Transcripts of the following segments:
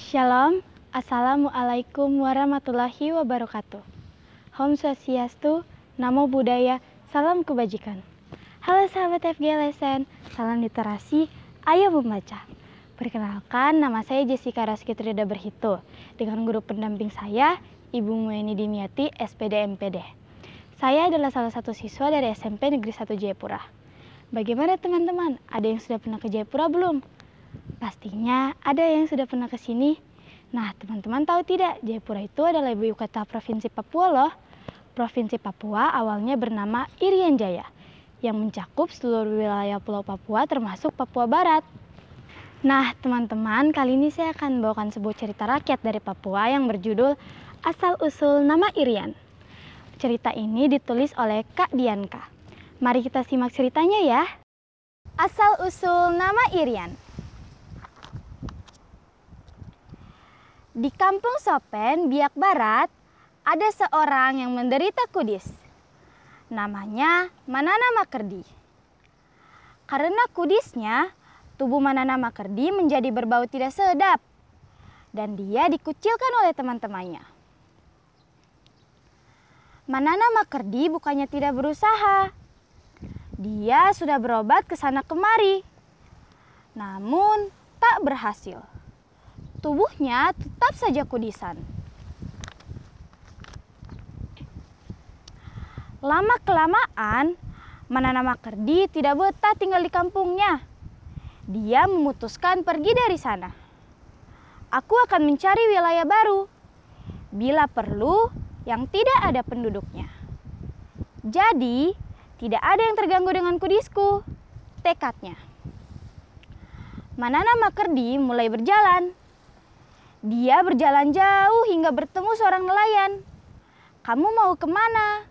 Shalom, Assalamualaikum warahmatullahi wabarakatuh. Om Swastiastu, Namo Buddhaya, salam kebajikan. Halo sahabat FG Lesson, salam literasi, ayo membaca. Perkenalkan, nama saya Jessica Raskitrida Berhitu, dengan guru pendamping saya, Ibu Mueni Dimiati, SPD MPD. Saya adalah salah satu siswa dari SMP Negeri 1 Jayapura. Bagaimana teman-teman? Ada yang sudah pernah ke Jayapura belum? Pastinya ada yang sudah pernah ke sini. Nah, teman-teman tahu tidak, Jayapura itu adalah ibu kota Provinsi Papua loh. Provinsi Papua awalnya bernama Irian Jaya, yang mencakup seluruh wilayah Pulau Papua termasuk Papua Barat. Nah, teman-teman, kali ini saya akan membawakan sebuah cerita rakyat dari Papua yang berjudul Asal-Usul Nama Irian. Cerita ini ditulis oleh Kak Dianka. Mari kita simak ceritanya ya. Asal-usul nama Irian. Di kampung Sopen, Biak Barat, ada seorang yang menderita kudis. Namanya Manana Makerdi. Karena kudisnya, tubuh Manana Makerdi menjadi berbau tidak sedap. Dan dia dikucilkan oleh teman-temannya. Manana Makerdi bukannya tidak berusaha. Dia sudah berobat ke sana kemari. Namun tak berhasil. Tubuhnya tetap saja kudisan. Lama-kelamaan, Manana Makerdi tidak betah tinggal di kampungnya. Dia memutuskan pergi dari sana. Aku akan mencari wilayah baru. Bila perlu, yang tidak ada penduduknya. Jadi, tidak ada yang terganggu dengan kudisku. Tekadnya. Manana Makerdi mulai berjalan. Dia berjalan jauh hingga bertemu seorang nelayan. "Kamu mau kemana?"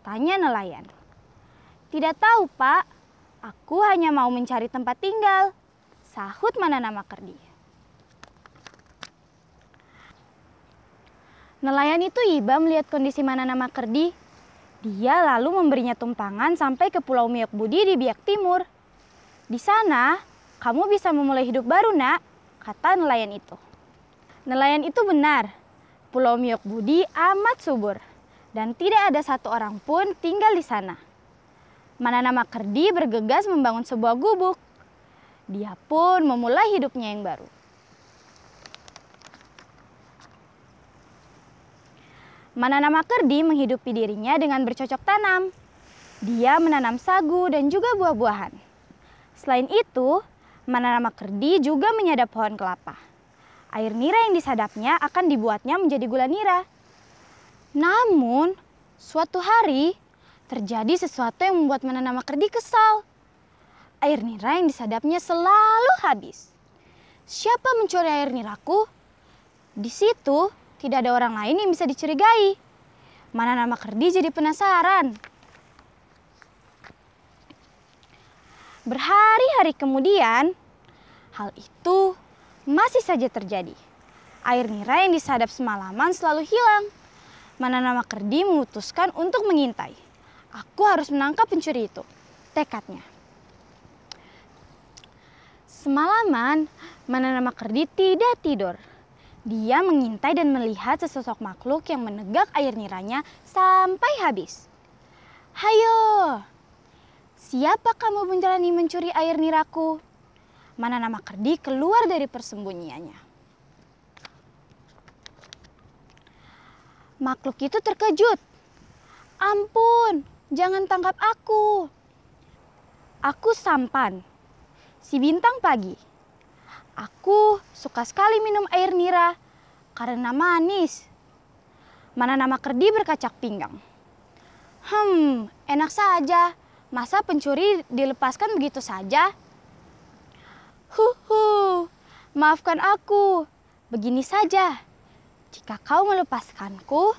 tanya nelayan. "Tidak tahu, Pak. Aku hanya mau mencari tempat tinggal," sahut Manana Makerdi. Nelayan itu iba melihat kondisi Manana Makerdi. Dia lalu memberinya tumpangan sampai ke Pulau Miok Budi di Biak Timur. "Di sana, kamu bisa memulai hidup baru, Nak," kata nelayan itu. Nelayan itu benar. Pulau Miok Budi amat subur dan tidak ada satu orang pun tinggal di sana. Manana Makerdi bergegas membangun sebuah gubuk. Dia pun memulai hidupnya yang baru. Manana Makerdi menghidupi dirinya dengan bercocok tanam. Dia menanam sagu dan juga buah-buahan. Selain itu, Manana Makerdi juga menyadap pohon kelapa. Air nira yang disadapnya akan dibuatnya menjadi gula nira. Namun, suatu hari terjadi sesuatu yang membuat Manana Makerdi kesal. Air nira yang disadapnya selalu habis. "Siapa mencuri air niraku?" Di situ tidak ada orang lain yang bisa dicurigai. Manana Makerdi jadi penasaran. Berhari-hari kemudian, hal itu masih saja terjadi. Air nira yang disadap semalaman selalu hilang. Manana Makerdi memutuskan untuk mengintai. "Aku harus menangkap pencuri itu," tekadnya. Semalaman, Manana Makerdi tidak tidur. Dia mengintai dan melihat sesosok makhluk yang menegak air niranya sampai habis. "Hayo, siapa kamu berani mencuri air niraku?" Manana Makerdi keluar dari persembunyiannya. Makhluk itu terkejut. "Ampun, jangan tangkap aku. Aku Sampan, si bintang pagi. Aku suka sekali minum air nira karena manis." Manana Makerdi berkacak pinggang. Enak saja. Masa pencuri dilepaskan begitu saja?" Maafkan aku. Begini saja, jika kau melepaskanku,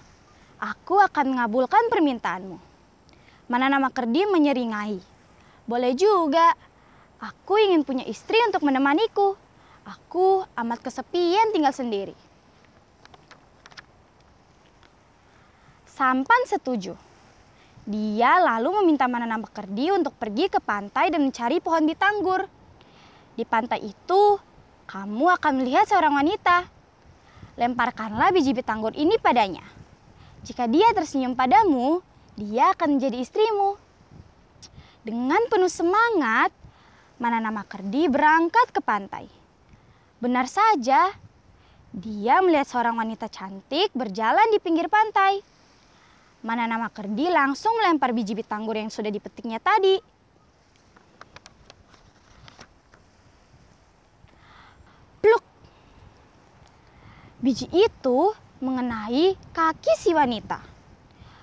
aku akan mengabulkan permintaanmu." Manana Makerdi menyeringai. "Boleh juga. Aku ingin punya istri untuk menemaniku. Aku amat kesepian tinggal sendiri." Sampan setuju. Dia lalu meminta Manana Makerdi untuk pergi ke pantai dan mencari pohon bitanggur. Di pantai itu, kamu akan melihat seorang wanita. Lemparkanlah biji bitanggur ini padanya. Jika dia tersenyum padamu, dia akan menjadi istrimu. Dengan penuh semangat, Manana Makerdi berangkat ke pantai. Benar saja, dia melihat seorang wanita cantik berjalan di pinggir pantai. Manana Makerdi langsung melempar biji bitanggur yang sudah dipetiknya tadi. Pluk! Biji itu mengenai kaki si wanita.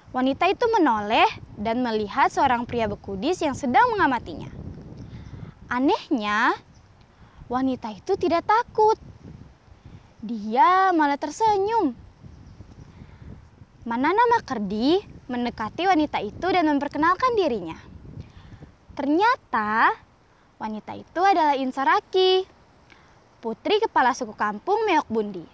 Wanita itu menoleh dan melihat seorang pria bekudis yang sedang mengamatinya. Anehnya, wanita itu tidak takut. Dia malah tersenyum. Manana Makerdi mendekati wanita itu dan memperkenalkan dirinya. Ternyata wanita itu adalah Insaraki, putri kepala suku kampung Meok Bundi.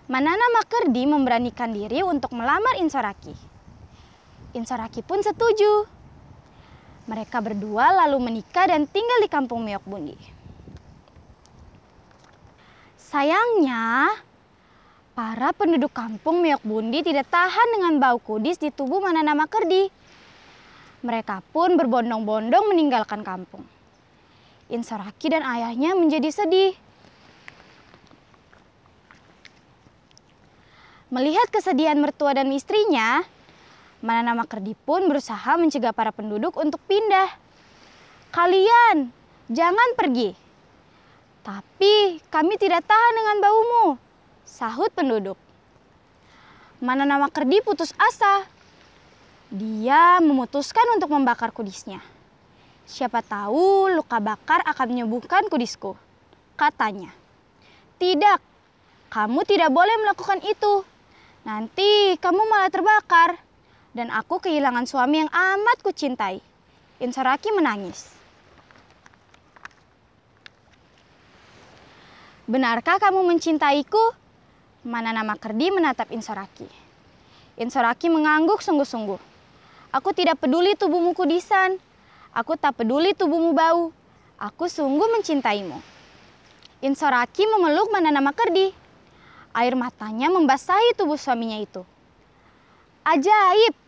Manana Makerdi memberanikan diri untuk melamar Insaraki. Insaraki pun setuju. Mereka berdua lalu menikah dan tinggal di kampung Meok Bundi. Sayangnya, para penduduk kampung Meok Bundi tidak tahan dengan bau kudis di tubuh Manana Makerdi. Mereka pun berbondong-bondong meninggalkan kampung. Insaraki dan ayahnya menjadi sedih. Melihat kesedihan mertua dan istrinya, Manana Makerdi pun berusaha mencegah para penduduk untuk pindah. Kalian, jangan pergi. Tapi kami tidak tahan dengan baumu, sahut penduduk. Manana Makerdi putus asa. Dia memutuskan untuk membakar kudisnya. Siapa tahu luka bakar akan menyembuhkan kudisku, katanya. Tidak, kamu tidak boleh melakukan itu. Nanti kamu malah terbakar. Dan aku kehilangan suami yang amat kucintai. Insaraki menangis. Benarkah kamu mencintaiku? Manana Makerdi menatap Insaraki. Insaraki mengangguk sungguh-sungguh. Aku tidak peduli tubuhmu kudisan. Aku tak peduli tubuhmu bau. Aku sungguh mencintaimu. Insaraki memeluk Manana Makerdi. Air matanya membasahi tubuh suaminya itu. Ajaib!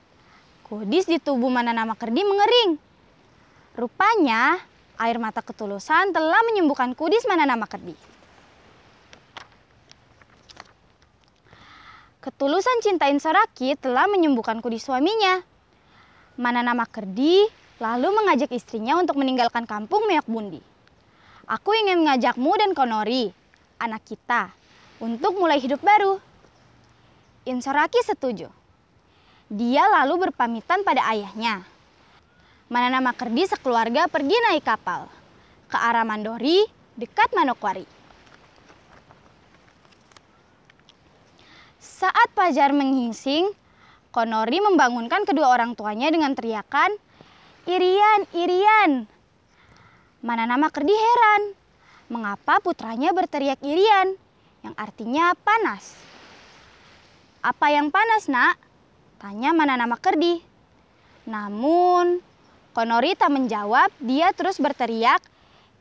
Kudis di tubuh Manana Makerdi mengering. Rupanya, air mata ketulusan telah menyembuhkan kudis Manana Makerdi. Ketulusan cinta Insaraki telah menyembuhkan kudis suaminya. Manana Makerdi lalu mengajak istrinya untuk meninggalkan kampung Meok Bundi. Aku ingin mengajakmu dan Konori, anak kita, untuk mulai hidup baru. Insaraki setuju. Dia lalu berpamitan pada ayahnya. Manana Makerdi sekeluarga pergi naik kapal ke arah Mandori dekat Manokwari. Saat fajar menyingsing, Konori membangunkan kedua orang tuanya dengan teriakan, "Irian, Irian!" Manana Makerdi heran, mengapa putranya berteriak Irian, yang artinya panas. Apa yang panas, nak? Tanya Manana Makerdi. Namun, Konori tak menjawab, dia terus berteriak,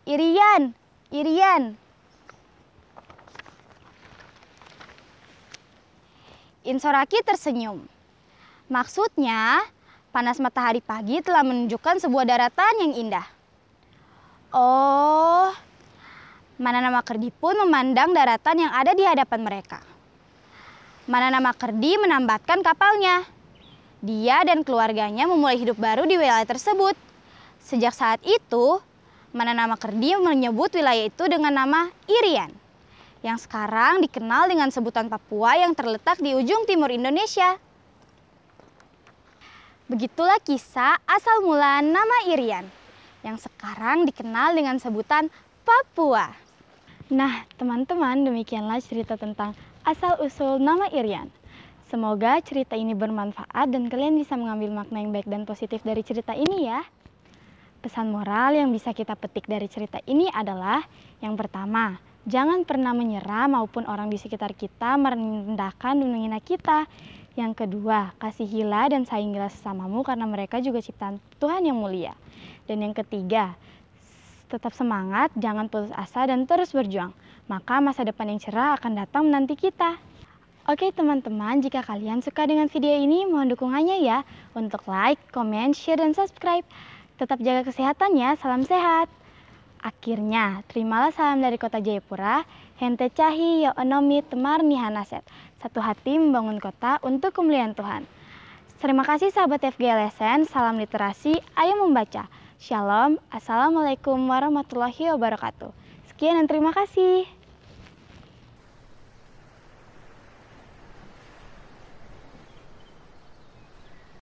Irian, Irian. Insaraki tersenyum. Maksudnya, panas matahari pagi telah menunjukkan sebuah daratan yang indah. Oh, Manana Makerdi pun memandang daratan yang ada di hadapan mereka. Manana Makerdi menambatkan kapalnya. Dia dan keluarganya memulai hidup baru di wilayah tersebut. Sejak saat itu, Manana Makerdi menyebut wilayah itu dengan nama Irian, yang sekarang dikenal dengan sebutan Papua yang terletak di ujung timur Indonesia. Begitulah kisah asal mula nama Irian, yang sekarang dikenal dengan sebutan Papua. Nah, teman-teman, demikianlah cerita tentang asal-usul nama Irian. Semoga cerita ini bermanfaat dan kalian bisa mengambil makna yang baik dan positif dari cerita ini ya. Pesan moral yang bisa kita petik dari cerita ini adalah yang pertama, jangan pernah menyerah maupun orang di sekitar kita merendahkan dan menghina kita. Yang kedua, kasihilah dan sayangilah sesamamu karena mereka juga ciptaan Tuhan yang mulia. Dan yang ketiga, Tetap semangat, jangan putus asa dan terus berjuang. Maka masa depan yang cerah akan datang menanti kita. Oke teman-teman, jika kalian suka dengan video ini, mohon dukungannya ya untuk like, comment, share, dan subscribe. Tetap jaga kesehatan ya, salam sehat. Akhirnya, terimalah salam dari Kota Jayapura, Hente Cahi Yoonomi Temar Nihanaset. Satu hati membangun kota untuk kemuliaan Tuhan. Terima kasih sahabat FG LSN, salam literasi, ayo membaca. Shalom, Assalamualaikum warahmatullahi wabarakatuh. Sekian dan terima kasih.